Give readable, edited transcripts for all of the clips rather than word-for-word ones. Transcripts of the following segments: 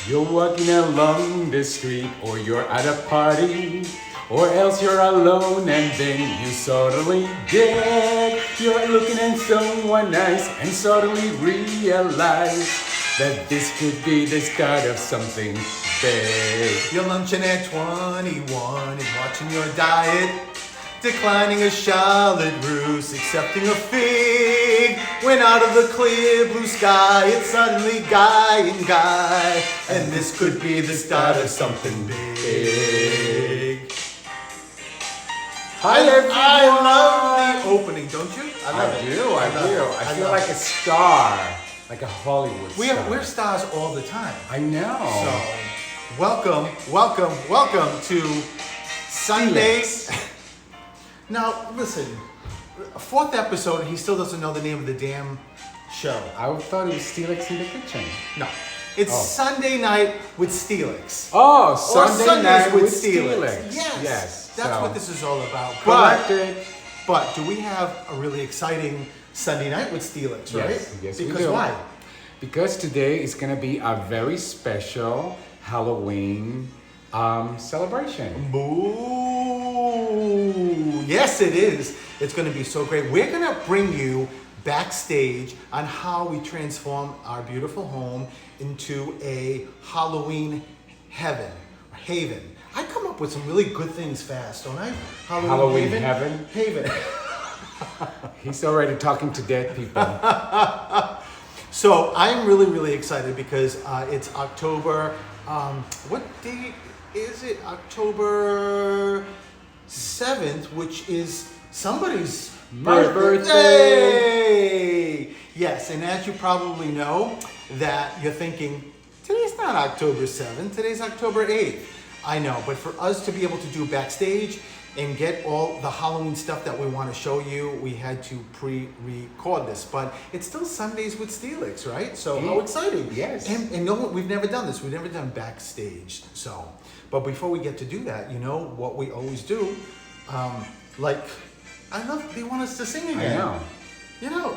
You're walking along the street, or you're at a party, or else you're alone and then you suddenly get you're looking at someone nice and suddenly realize that this could be the start of something big. You're lunching at 21 and watching your diet, declining a shallot roast, accepting a fig. When out of the clear blue sky, it's suddenly guy and guy, and this could be the start of something big. Hi everyone! I love the opening, don't you? I do. I feel like a star, like a Hollywood star. We're stars all the time. I know. So, welcome to Sunday. Now, listen, fourth episode, he still doesn't know the name of the damn show. I thought it was STELIX in the kitchen. No. It's Sunday Night with STELIX. Oh, Sunday Night with STELIX. STELIX. Yes. That's So, what this is all about. corrected. But do we have a really exciting Sunday Night with STELIX, right? Yes, we Because do. why? Because today is going to be a very special Halloween celebration. Boo! Yes, it is. It's going to be so great. We're going to bring you backstage on how we transform our beautiful home into a Halloween haven. I come up with some really good things fast, don't I? Halloween heaven? Haven. He's already talking to dead people. So I'm really, really excited because it's October. What date is it? October 7th, which is somebody's My birthday. Yes, and as you probably know, that you're thinking, today's not October 7th, today's October 8th. I know, but for us to be able to do backstage and get all the Halloween stuff that we want to show you, we had to pre-record this. But it's still Sundays with STELIX, right? So how exciting. Yes. And no, we've never done this. We've never done backstage. So, but before we get to do that, you know what we always do? They want us to sing again. I know. You know.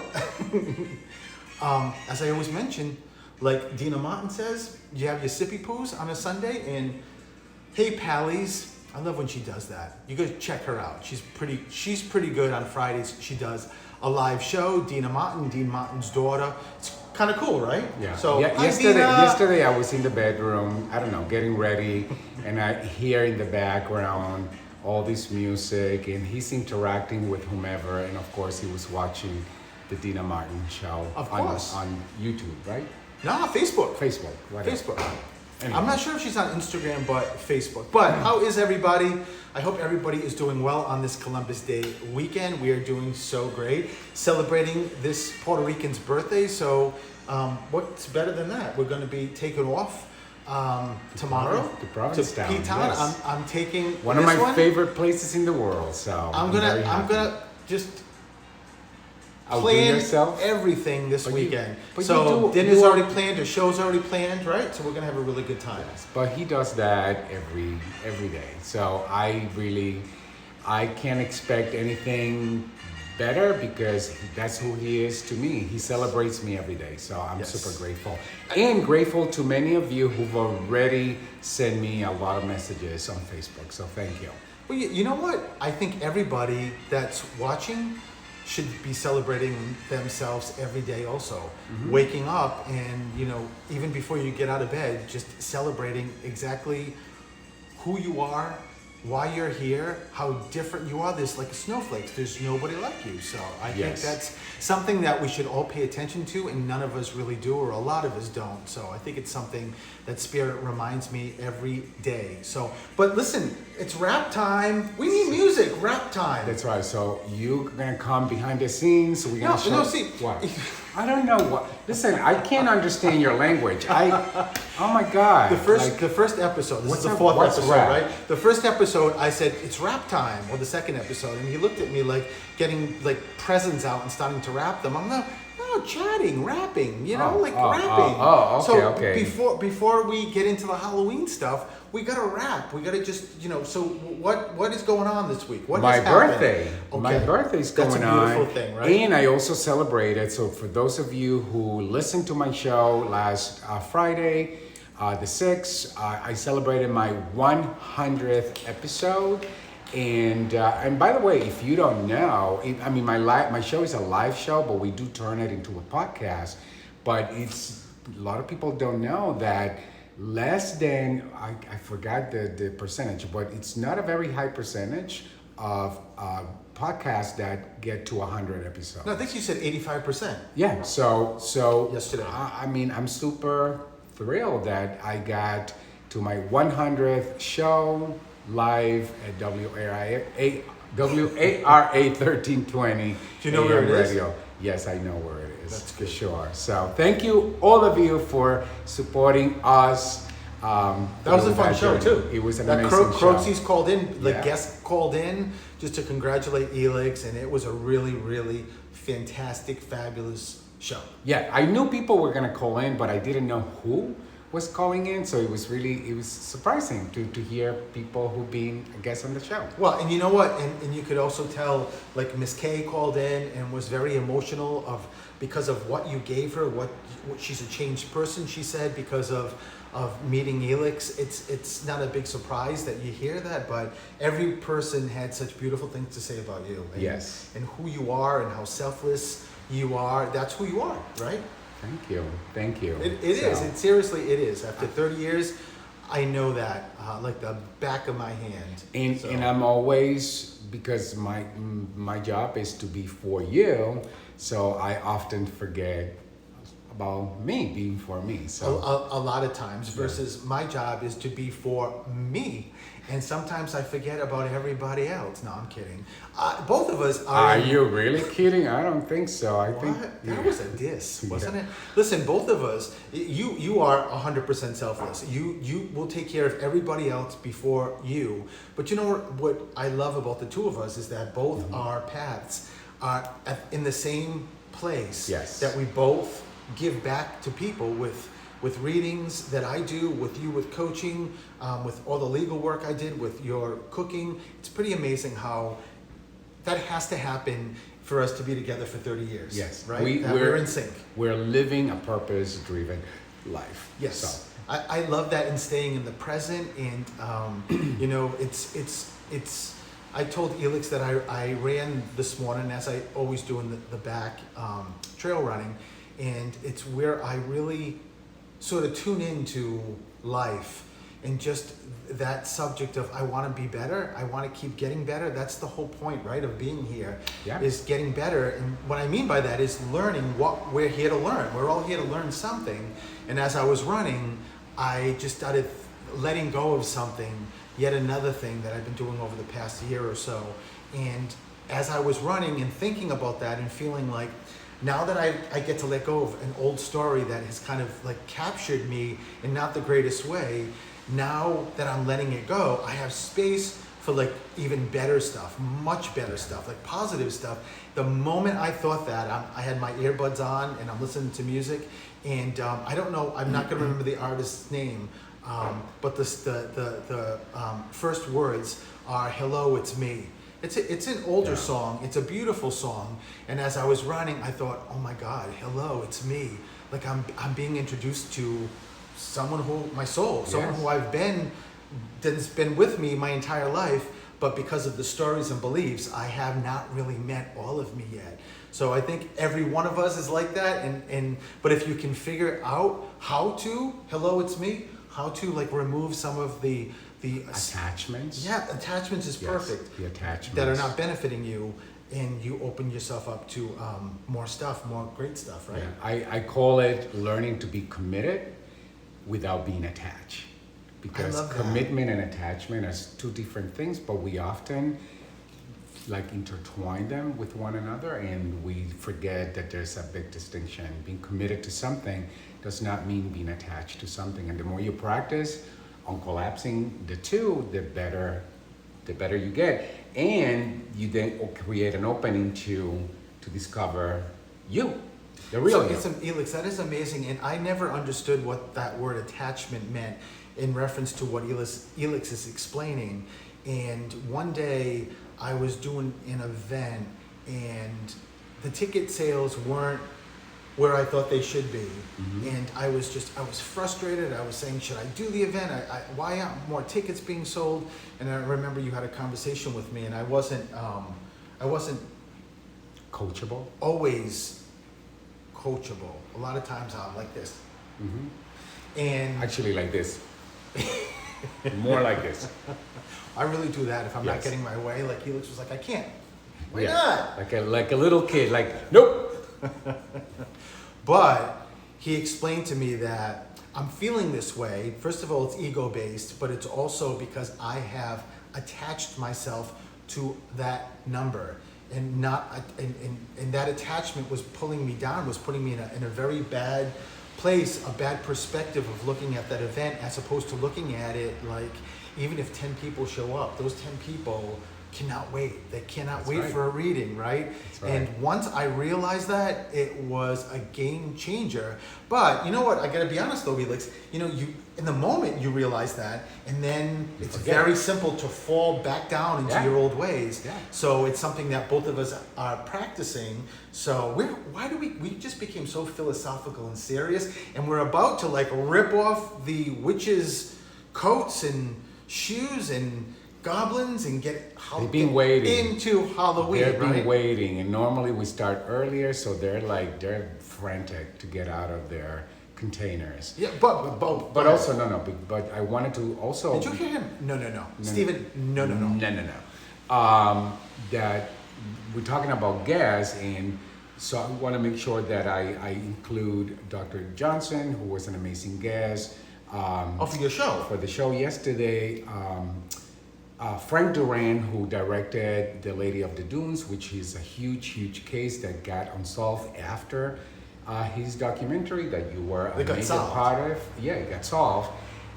As I always mention, like Dina Martin says, you have your sippy poos on a Sunday, and hey, Pallies, I love when she does that. You gotta check her out. She's pretty good on Fridays. She does a live show. Dean Martin's daughter. It's kind of cool, right? Yeah. So yesterday I was in the bedroom, I don't know, getting ready, and I hear in the background all this music, and he's interacting with whomever, and of course he was watching the Dina Martin show Of course. on YouTube, right? No, Facebook. Facebook, whatever. Facebook. Anyway. I'm not sure if she's on Instagram, but Facebook. But how is everybody? I hope everybody is doing well on this Columbus Day weekend. We are doing so great, celebrating this Puerto Rican's birthday. So what's better than that? We're going to be taking off tomorrow to Provincetown. P-Town. Yes. I'm taking one of my favorite places in the world. So I'm gonna just outdo plan yourself. everything this weekend. but So you do- dinner's you are- already planned, a show's already planned, right? So we're gonna have a really good time. But he does that every day. So I can't expect anything better because that's who he is to me. He celebrates me every day. So I'm super grateful. And grateful to many of you who've already sent me a lot of messages on Facebook. So thank you. Well, you know what? I think everybody that's watching should be celebrating themselves every day also. Mm-hmm. Waking up and, even before you get out of bed, just celebrating exactly who you are, why you're here, how different you are. There's like snowflakes. There's nobody like you. So I think that's something that we should all pay attention to, and none of us really do, or a lot of us don't. So I think it's something that Spirit reminds me every day. So, but listen, it's rap time. We need music, rap time. That's right. So you're gonna come behind the scenes. We're gonna show. See. What? I don't know what. Listen, I can't understand your language. Oh my God. The first episode. This is the fourth episode, right? The first episode, I said it's rap time, or the second episode, and he looked at me like getting like presents out and starting to rap them. I'm not. No, chatting, rapping, rapping. Okay. So before we get into the Halloween stuff, we gotta rap. We gotta just, So what is going on this week? What my has happened? birthday. Okay. My birthday's going on. That's a beautiful thing, right? And I also celebrated. So for those of you who listened to my show last Friday, the 6th, I celebrated my 100th episode. And by the way, if you don't know, I mean, my show is a live show, but we do turn it into a podcast. But it's a lot of people don't know that less than I forgot the percentage, but it's not a very high percentage of podcasts that get to 100 episodes. No, I think you said 85%. Yeah. So Yesterday. I mean, I'm super thrilled that I got to my 100th show live at WARA 1320. Do you know where it is? Radio. Yes, I know where it is. That's for good. sure. So thank you, all of you, for supporting us. That was a fun show too. It was an that amazing show. Croxy's called in, the Yeah. guest called in just to congratulate STELIX, and it was a really, really fantastic, fabulous show. Yeah, I knew people were gonna call in, but I didn't know who was calling in. So it was surprising to hear people who been a guest on the show. Well, and you know what? And you could also tell, like Miss Kay called in and was very emotional because of what you gave her. What she's a changed person, she said, because of meeting STELIX. It's not a big surprise that you hear that, but every person had such beautiful things to say about you. And, Yes. And who you are and how selfless you are. That's who you are, right? Thank you. Thank you. It is. Seriously, it is. After 30 years, I know that like the back of my hand. And I'm always, because my job is to be for you, so I often forget about me being for me. So a lot of times versus my job is to be for me, and sometimes I forget about everybody else. No, I'm kidding. Both of us are. Are you really kidding? I don't think so. I think That was a diss, wasn't it? Listen, both of us, you are 100% selfless. You will take care of everybody else before you. But you know what I love about the two of us is that both our paths are in the same place. Yes. That we both give back to people with readings that I do, with you with coaching, with all the legal work I did, with your cooking. It's pretty amazing how that has to happen for us to be together for 30 years. Yes. Right? We're in sync. We're living a purpose-driven life. Yes. So. I love that, and staying in the present. And, you know, it's I told STELIX that I ran this morning, as I always do in the back, trail running. And it's where I really sort of tune into life and just that subject of I want to be better. I want to keep getting better. That's the whole point, right, of being here, is getting better. And what I mean by that is learning what we're here to learn. We're all here to learn something. And as I was running, I just started letting go of something, yet another thing that I've been doing over the past year or so. And as I was running and thinking about that and feeling like, now that I get to let go of an old story that has kind of like captured me in not the greatest way, now that I'm letting it go, I have space for like even better stuff, much better stuff, like positive stuff. The moment I thought that, I had my earbuds on and I'm listening to music, and I don't know, I'm not gonna remember the artist's name, but the first words are "Hello, it's me." It's an older song. It's a beautiful song. And as I was running, I thought, oh my God, hello, it's me. Like I'm being introduced to someone who, my soul, someone who that's been with me my entire life, but because of the stories and beliefs, I have not really met all of me yet. So I think every one of us is like that. But if you can figure out how to, hello, it's me, how to like remove some of the attachments. Yeah, attachments is perfect. The attachments that are not benefiting you, and you open yourself up to more stuff, more great stuff, right? Yeah, I call it learning to be committed without being attached. Because commitment and attachment are two different things, but we often like intertwine them with one another, and we forget that there's a big distinction. Being committed to something does not mean being attached to something. And the more you practice on collapsing the two, the better you get, and you then create an opening to discover you, the real you. STELIX, that is amazing, and I never understood what that word attachment meant in reference to what STELIX is explaining. And one day I was doing an event, and the ticket sales weren't where I thought they should be. And I was frustrated. I was saying, should I do the event? Why aren't more tickets being sold? And I remember you had a conversation with me, and I wasn't Coachable. always coachable. A lot of times I'm like this. And Actually, like this. More like this. I really do that if I'm not Yes. getting my way. Like Helix was like, I can't. Why Yeah. not? Like a little kid. Like, nope. But he explained to me that I'm feeling this way. First of all, it's ego-based, but it's also because I have attached myself to that number, and not and that attachment was pulling me down, was putting me in a very bad place, a bad perspective of looking at that event, as opposed to looking at it like, even if 10 people show up, those 10 people cannot wait. They cannot That's wait right. for a reading, right? That's right. And once I realized that, it was a game changer. But you know what? I gotta be honest though, Felix. You know, you in the moment you realize that, and then it's forget. very simple to fall back down into Yeah. your old ways. Yeah. So it's something that both of us are practicing. So why do we just became so philosophical and serious, and we're about to like rip off the witches' coats and shoes and goblins and get They've been waiting. into Halloween, They've been right? waiting, and normally we start earlier, so they're frantic to get out of their containers. Yeah, but Also but I wanted to also. did you hear him? No. Stephen, no. That we're talking about gas, and so I want to make sure that I include Dr. Johnson, who was an amazing guest. For your show. For the show yesterday. Frank Duran, who directed The Lady of the Dunes, which is a huge case that got unsolved after his documentary that you were a It got major solved. part of. Yeah, it got solved.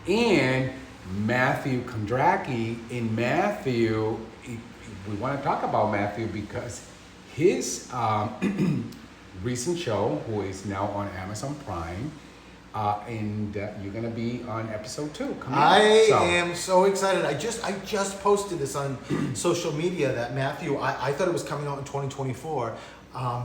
And Matthew Kondracki. In Matthew, we want to talk about Matthew because his recent show, who is now on Amazon Prime, and you're gonna be on episode 2. I am so excited. I just posted this on social media that Matthew. I thought it was coming out in 2024,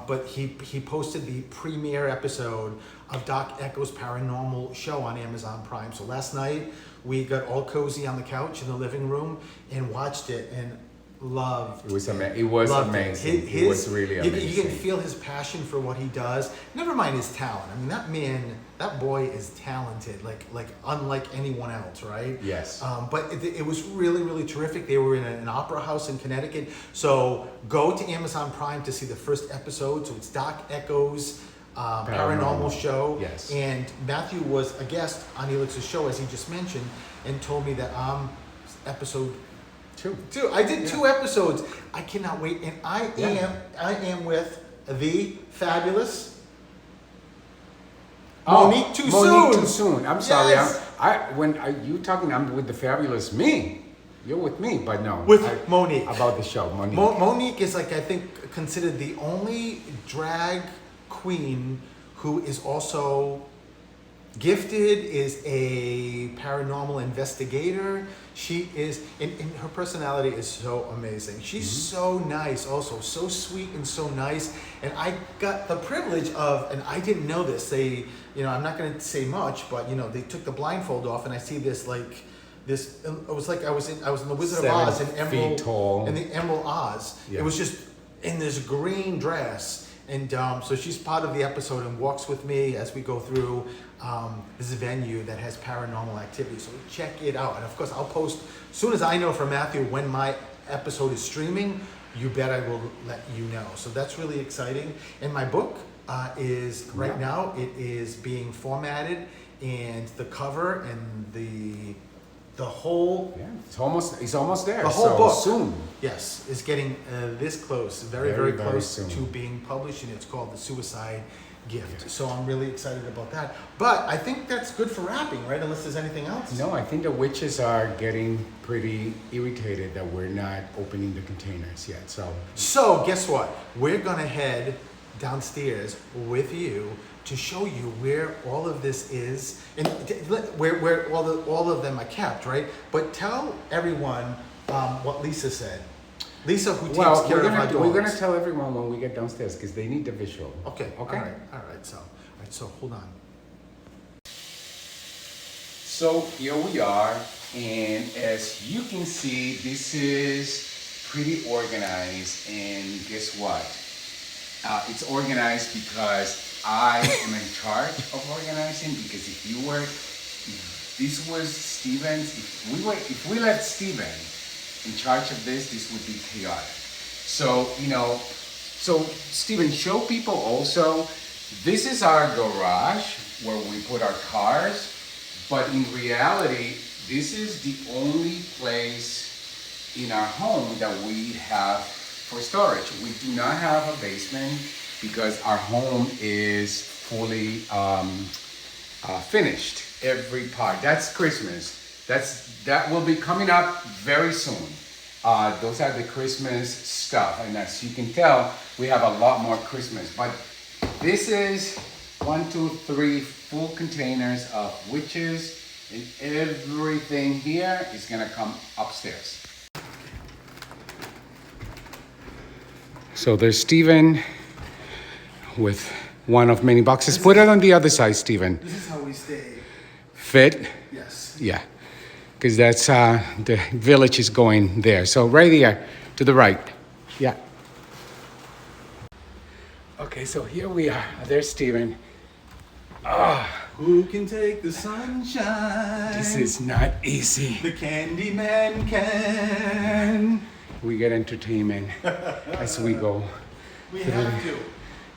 but he posted the premiere episode of Doc Echo's Paranormal Show on Amazon Prime. So last night we got all cozy on the couch in the living room and watched it and loved. It was amazing. It was Loved amazing. It was really amazing. You can feel his passion for what he does. Never mind his talent. I mean, that boy is talented, like unlike anyone else, right? Yes. But it was really terrific. They were in an opera house in Connecticut. So go to Amazon Prime to see the first episode. So it's Doc Echo's Paranormal Show. Yes. And Matthew was a guest on Elix's show, as he just mentioned, and told me that episode 2. I did 2 episodes. I cannot wait, and I am with the fabulous Monique Too Soon. I'm sorry. Yes. You talking? I'm with the fabulous me. You're with me, but no. With Monique. About the show, Monique. Monique is like, I think, considered the only drag queen who is also gifted, is a paranormal investigator. She is, and her personality is so amazing. She's so nice, also so sweet and so nice. And I got the privilege of, and I didn't know this. They, I'm not going to say much, but they took the blindfold off, and I see this like this. It was like I was in the Wizard of Oz in 7 feet tall. in the Emerald Oz. Yeah. It was just in this green dress. And so she's part of the episode and walks with me as we go through this venue that has paranormal activity. So check it out. And of course, I'll post, as soon as I know from Matthew when my episode is streaming, you bet I will let you know. So that's really exciting. And my book is, right now, it is being formatted, and the cover and the whole... Yeah, it's almost there. The whole book. Soon. Yes, is getting this close, very Very close soon. to being published, and it's called The Suicide Gift. So I'm really excited about that. But I think that's good for wrapping, right? Unless there's anything else. No, I think the witches are getting pretty irritated that we're not opening the containers yet. So guess what? We're gonna head downstairs with you to show you where all of this is, and where all of them are kept, right? But tell everyone what Lisa said. Lisa, who takes Well, care of our dogs. we're gonna tell everyone when we get downstairs because they need the visual. Okay. Okay. All right. So hold on. So here we are, and as you can see, this is pretty organized. And guess what? It's organized because I am in charge of organizing. Because if this was Steven's. If we left Steven in charge of this would be chaotic. So so Steven, show people also. This is our garage where we put our cars. But in reality, this is the only place in our home that we have for storage. We do not have a basement because our home is fully finished. Every part. That's Christmas. That will be coming up very soon. Those are the Christmas stuff, and as you can tell, we have a lot more Christmas. But this is 1, 2, 3 full containers of witches, and everything here is gonna come upstairs. So there's Steven with one of many boxes. Put it on the other side, Steven. This is how we stay. Fit? Yes. Yeah, because that's the village is going there. So right here to the right. Yeah. Okay, so here we are. There's Steven. Who can take the sunshine? This is not easy. The Candyman can. We get entertainment as we go We through have to.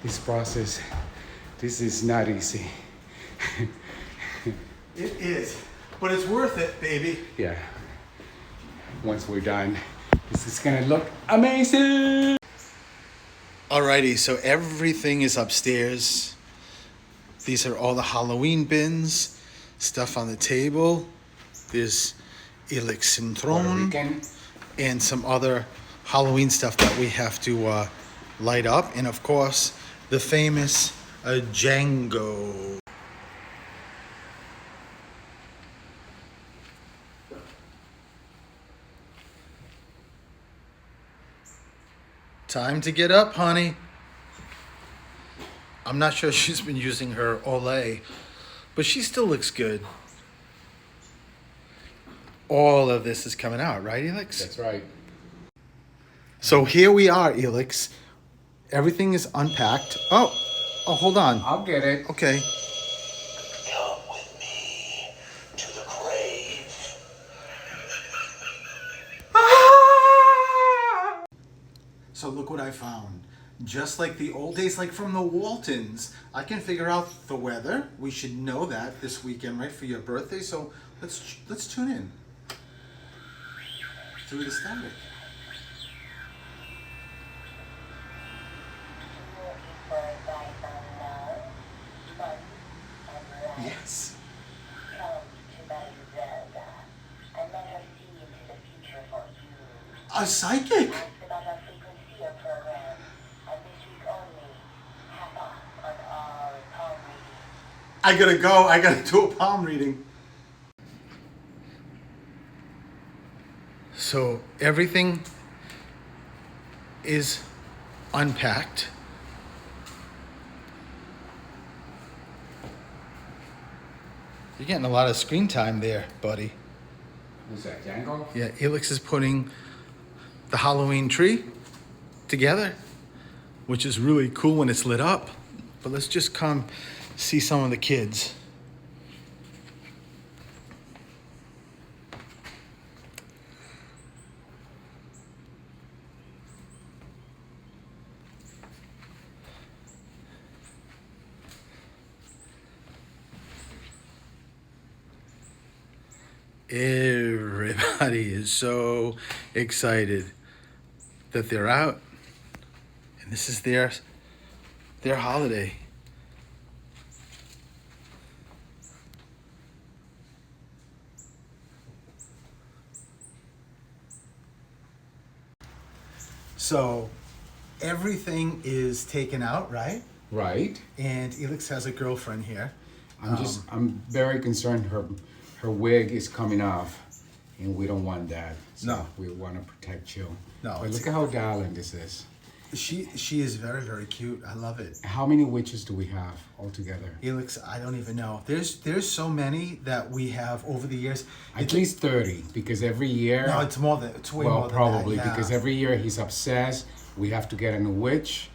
this process. This is not easy. It is. But it's worth it, baby. Yeah. Once we're done, this is gonna look amazing. Alrighty, so everything is upstairs. These are all the Halloween bins, stuff on the table. There's STELIX Puerto Rican. and some other Halloween stuff that we have to light up. And of course, the famous Django. Time to get up, honey. I'm not sure she's been using her Olay, but she still looks good. All of this is coming out, right, Elix? That's right. So here we are, Elix. Everything is unpacked. Oh, hold on. I'll get it. Okay. Come with me to the grave. So look what I found. Just like the old days, like from the Waltons, I can figure out the weather. We should know that this weekend, right, for your birthday. So let's tune in through the static. Yes. Come to my Zelda. And let her see into the future for you. A psychic. Ask about our frequency program. And this week only, half off on all palm reading. I gotta go. I gotta do a palm reading. So everything is unpacked. You're getting a lot of screen time there, buddy. Who's that, Django? Yeah, Elix is putting the Halloween tree together, which is really cool when it's lit up. But let's just come see some of the kids. Everybody is so excited that they're out, and this is their holiday. So everything is taken out, right? Right. And Elix has a girlfriend here. I'm very concerned her wig is coming off. and we don't want that. So No. we want to protect you. No, But it's- look at how darling this is. She is very, very cute. I love it. How many witches do we have altogether? Helix, I don't even know. There's so many that we have over the years. At least 30, because every year. No, it's more than it's way well, more than probably that. Yeah. because every year he's obsessed. We have to get a new witch,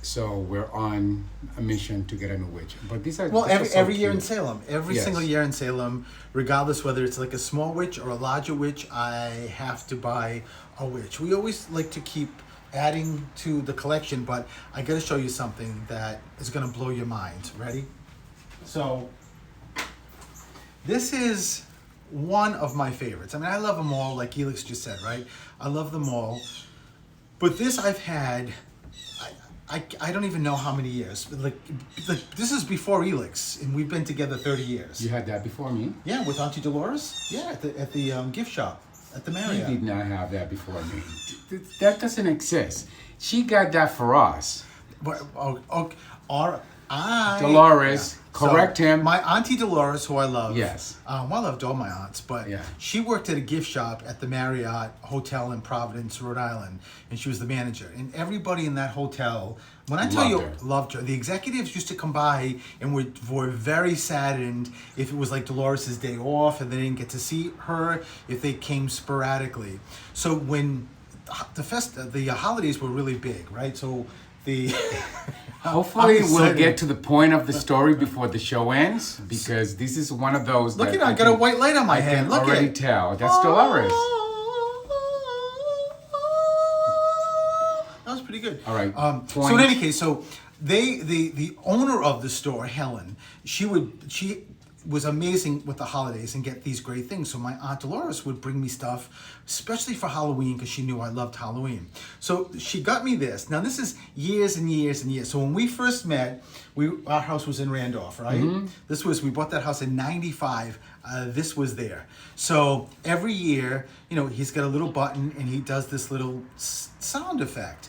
so we're on a mission to get a new witch. But these are Well, these are so every year in cute. Salem, every Yes. single year in Salem, regardless whether it's like a small witch or a larger witch, I have to buy a witch. We always like to keep adding to the collection, but I got to show you something that is going to blow your mind. Ready? So, this is one of my favorites. I mean, I love them all, like Helix just said, right? I love them all. But this I've had, I don't even know how many years. But like this is before Helix, and we've been together 30 years. You had that before me? Yeah, with Auntie Dolores. Yeah, at the gift shop at the You Marriott. did not have that before me. That doesn't exist. She got that for us. But I Dolores, correct him. My Auntie Dolores, who I love. Yes. Well, I loved all my aunts, but Yeah. she worked at a gift shop at the Marriott Hotel in Providence, Rhode Island, and she was the manager. And everybody in that hotel, when I tell Loved you, her. loved her. The executives used to come by and were very saddened if it was like Dolores' day off and they didn't get to see her, if they came sporadically. So when the holidays were really big, right? So the Hopefully I'm we'll excited. get to the point of the story before the show ends, because this is one of those Look that at I got a white light on my I hand. can Look already at tell. That's Dolores. That was pretty good. All right, So point. in any case, so the owner of the store, Helen, she was amazing with the holidays and get these great things. So my Aunt Dolores would bring me stuff, especially for Halloween, because she knew I loved Halloween. So she got me this. Now this is years and years and years. So when we first met, our house was in Randolph, right? We bought that house in '95. This was there. So every year, he's got a little button and he does this little sound effect.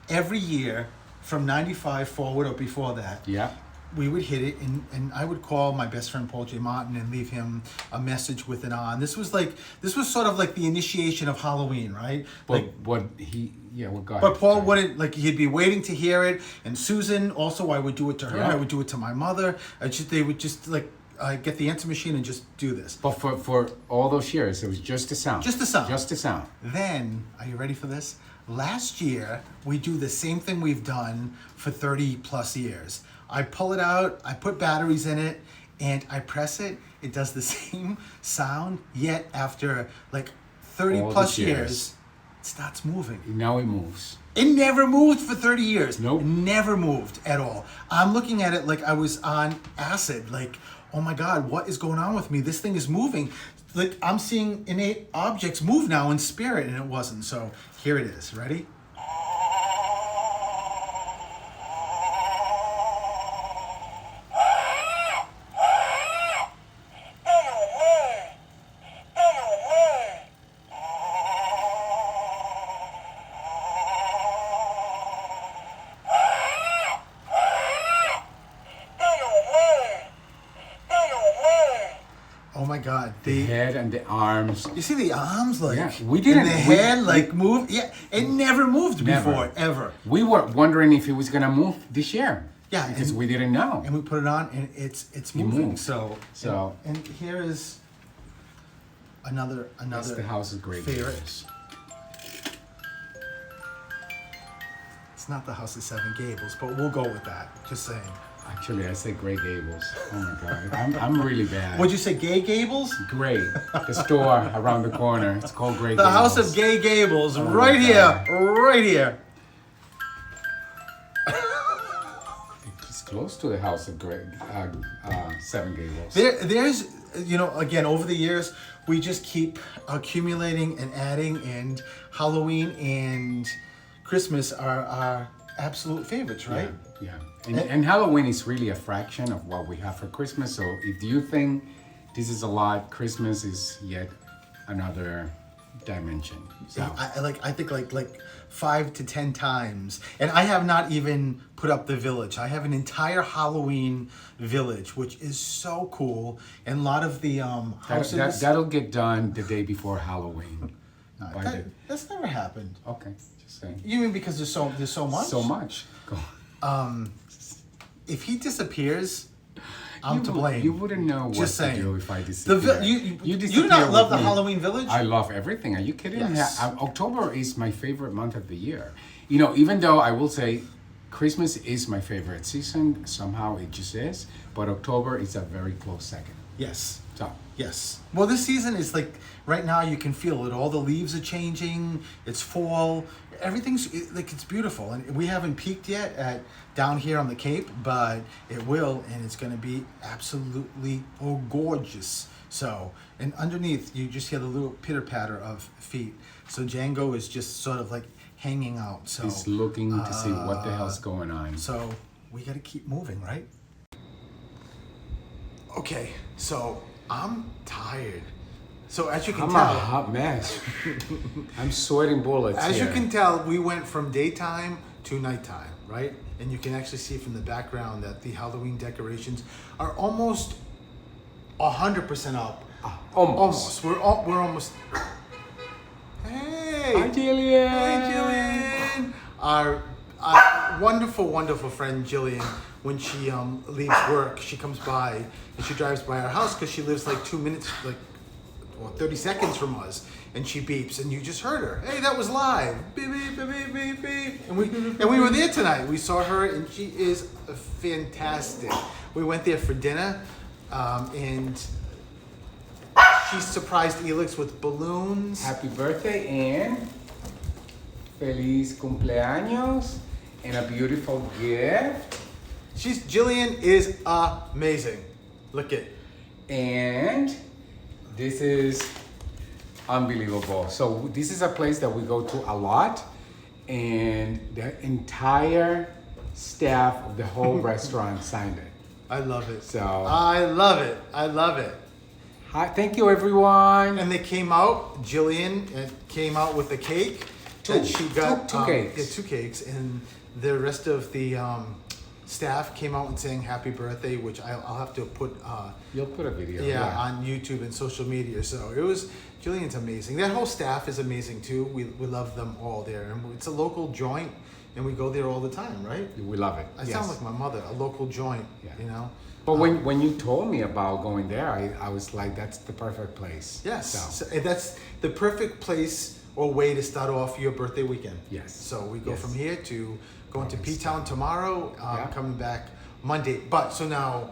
Every year from '95 forward or before that, Yeah. we would hit it, and I would call my best friend Paul J. Martin and leave him a message with it on. This was sort of like the initiation of Halloween, right? But go ahead. But Paul wouldn't, he'd be waiting to hear it, and Susan also, I would do it to her, Yeah. I would do it to my mother. They would just get the answer machine and just do this. But for all those years, it was just a sound. Just a sound. Just a sound. Then, are you ready for this? Last year, we do the same thing we've done for 30 plus years. I pull it out, I put batteries in it, and I press it. It does the same sound, yet after 30 All plus these years. years, it starts moving. Now it moves. It never moved for 30 years. Nope. Never moved at all. I'm looking at it like I was on acid. Oh my God, what is going on with me? This thing is moving. I'm seeing innate objects move now in spirit, and it wasn't. So here it is. Ready? Oh my God. The head and the arms. You see the arms, Yeah, we didn't- and the we- head, move. Yeah, it never moved Never. before, ever. We were wondering if it was gonna move this year. Yeah, Because and- we didn't know. And we put it on, and it's moving. moved. So and here is another That's the house of great favorite. Gables. It's not the House of Seven Gables, but we'll go with that. Just saying. Actually, I say Grey Gables. Oh my God, I'm really bad. Would you say Gay Gables? Gray, the store around the corner. It's called Grey The Gables. House of Gay Gables, Oh my right here, God. right here. It's close to the House of Seven Gables. There's, again, over the years, we just keep accumulating and adding, and Halloween and Christmas are our absolute favorites, right? Yeah. And Halloween is really a fraction of what we have for Christmas. So if you think this is a lot, Christmas is yet another dimension. So I think like 5 to 10 times, and I have not even put up the village. I have an entire Halloween village, which is so cool, and a lot of the houses. that'll get done the day before Halloween. That's never happened. Okay, just saying. You mean because there's so much? So much. Go. If he disappears, I'm to blame. You wouldn't know what Just saying. to do if I disappear. You do disappear not love the with me. Halloween village? I love everything. Are you kidding? Yes. Yeah, October is my favorite month of the year. You know, even though I will say Christmas is my favorite season, somehow it just is. But October is a very close second. Yes. So Yes. Well, this season is like right now you can feel it. All the leaves are changing. It's fall. Everything's like it's beautiful, and we haven't peaked yet at down here on the Cape, but it will, and it's going to be absolutely gorgeous. So, and underneath you just hear the little pitter patter of feet. So Django is just sort of like hanging out. So he's looking to see what the hell's going on. So we got to keep moving, right? Okay, so I'm tired. So as you can I'm tell, a hot mess. I'm sweating bullets. as here. you can tell, we went from daytime to nighttime, right? And you can actually see from the background that the Halloween decorations are almost 100% up. Almost. We're almost. Hey. Hi, Jillian. Hey, Jillian. Our wonderful, wonderful friend Jillian. When she leaves work, she comes by and she drives by our house because she lives like 2 minutes, 30 seconds from us, and she beeps, and you just heard her. Hey, that was live. Beep, beep, beep, beep, beep, beep. And we were there tonight. We saw her, and she is fantastic. We went there for dinner, and she surprised Elix with balloons. Happy birthday and feliz cumpleaños and a beautiful gift. Jillian is amazing. Look it. And this is unbelievable. So this is a place that we go to a lot, and the entire staff of the whole restaurant signed it. I love it. So I love it. I love it. hi, thank you everyone. And they came out, Jillian came out with a cake that she got. Two cakes. Yeah, 2 cakes. And the rest of the staff came out and sang happy birthday, which I'll have to put You'll put a video. on YouTube and social media. So it was, Jillian's amazing. That whole staff is amazing too. We love them all there. And it's a local joint, and we go there all the time, right? We love it. I sound like my mother, a local joint, Yeah. you know? But when you told me about going there, I was like, that's the perfect place. Yes, So, so that's the perfect place or way to start off your birthday weekend. Yes. So we go Yes. from here to going to Province P-Town tomorrow, Yeah. coming back Monday. But so now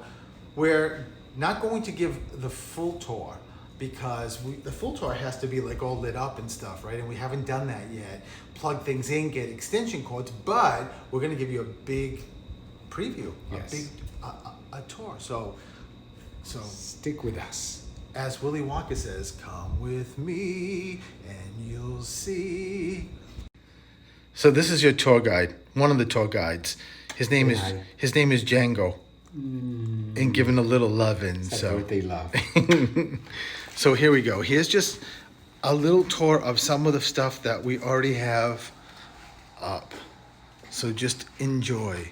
we're not going to give the full tour because the full tour has to be like all lit up and stuff, right? And we haven't done that yet. Plug things in, get extension cords, but we're going to give you a big preview, Yes. a big a tour. So stick with us. as Willy Wonka says, come with me and you'll see. So this is your tour guide, one of the tour guides. His name Hi. is Django. And giving a little loving. It's a So birthday love. so here we go. Here's just a little tour of some of the stuff that we already have up. So just enjoy.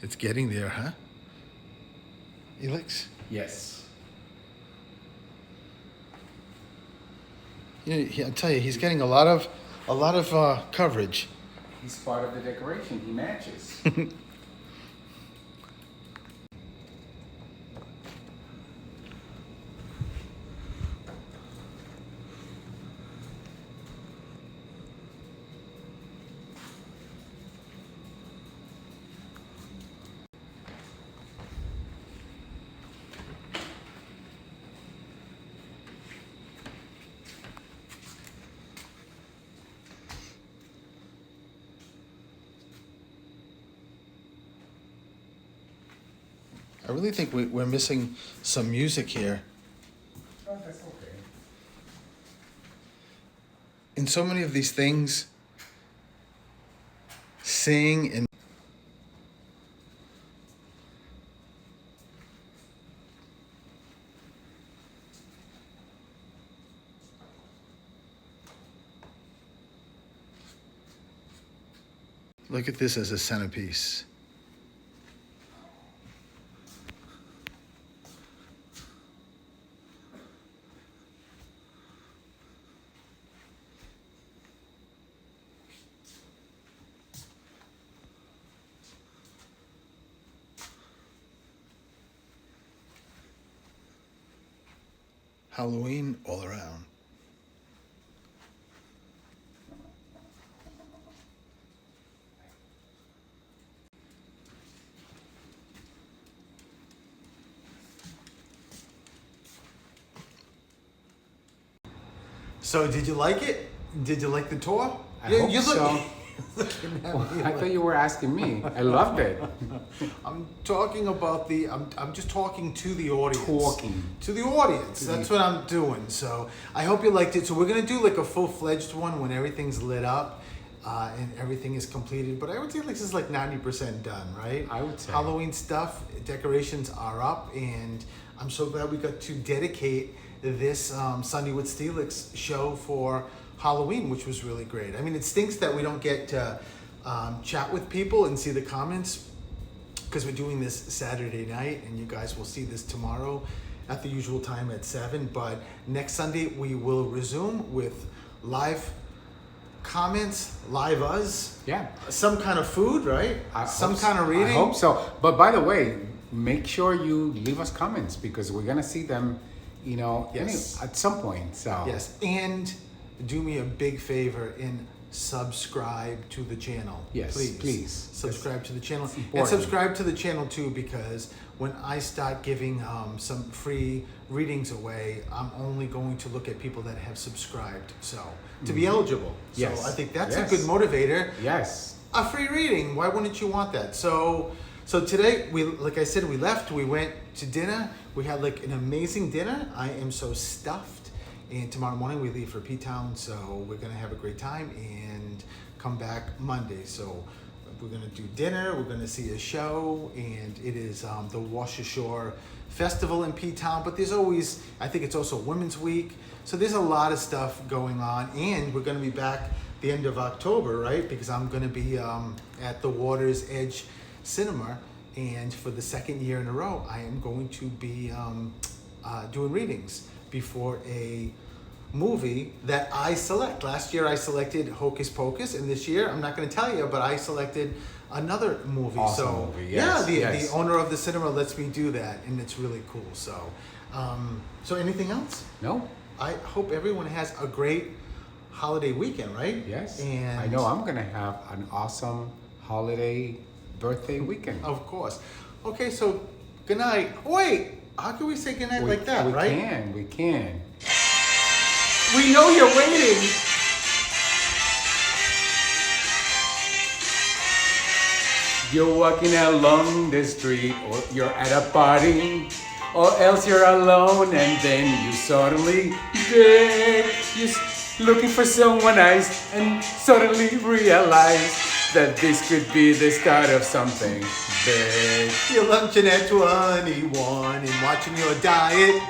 It's getting there, huh? Elix? Yes. Yeah, I tell you, he's getting a lot of coverage. He's part of the decoration. He matches. I really think we're missing some music here. Oh, that's okay. In so many of these things, sing and look at this as a centerpiece. Halloween all around. So did you like it? Did you like the tour? I hope so. looking at Well, me I like- thought you were asking me. I loved it. I'm talking about I'm just talking to the audience. Talking. To the audience. That's what I'm doing. So I hope you liked it. So we're gonna do like a full-fledged one when everything's lit up and everything is completed. But I would say like this is like 90% done, right? I would say. Halloween stuff, decorations are up, and I'm so glad we got to dedicate this Sunday with STELIX show for Halloween, which was really great. I mean, it stinks that we don't get to chat with people and see the comments because we're doing this Saturday night, and you guys will see this tomorrow at the usual time at 7. But next Sunday we will resume with live comments, live us, Yeah. some kind of food, right? Some kind of reading. I hope so. But by the way, make sure you leave us comments because we're gonna see them, you know, Yes. at some point. So Yes, and do me a big favor and subscribe to the channel. Yes, please. Subscribe to the channel. And important. subscribe to the channel too, because when I start giving some free readings away, I'm only going to look at people that have subscribed. So, to be eligible. So Yes. I think that's Yes. a good motivator. Yes. A free reading. Why wouldn't you want that? So today like I said, we left. We went to dinner. We had like an amazing dinner. I am so stuffed. And tomorrow morning we leave for P-Town, so we're gonna have a great time and come back Monday. So we're gonna do dinner. We're gonna see a show, and it is the Washer Shore Festival in P-Town. But there's always, I think it's also Women's Week. So there's a lot of stuff going on, and we're gonna be back the end of October, right? Because I'm gonna be at the Water's Edge Cinema, and for the second year in a row, I am going to be doing readings before a movie that I select. Last year I selected Hocus Pocus, and this year I'm not going to tell you, but I selected another movie. Awesome so movie, yeah, yes, the yes. owner of the cinema lets me do that, and it's really cool. So, so anything else? No? I hope everyone has a great holiday weekend, right? Yes. And I know I'm gonna have an awesome holiday birthday weekend. of course. Okay, so good night. Wait, how can we say good night like that, we right? We can. We know you're waiting. You're walking along the street, or you're at a party, or else you're alone, and then you suddenly you're looking for someone nice, and suddenly realize that this could be the start of something big. You're lunching at 21 and watching your diet,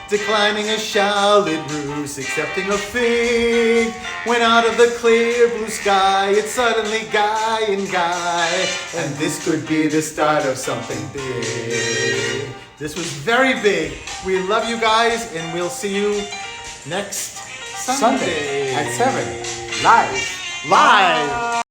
declining a shallot roast, accepting a fig. When out of the clear blue sky, it's suddenly guy and guy, and this could be the start of something big. This was very big. We love you guys, and we'll see you next Sunday Sunday at 7, live. Live.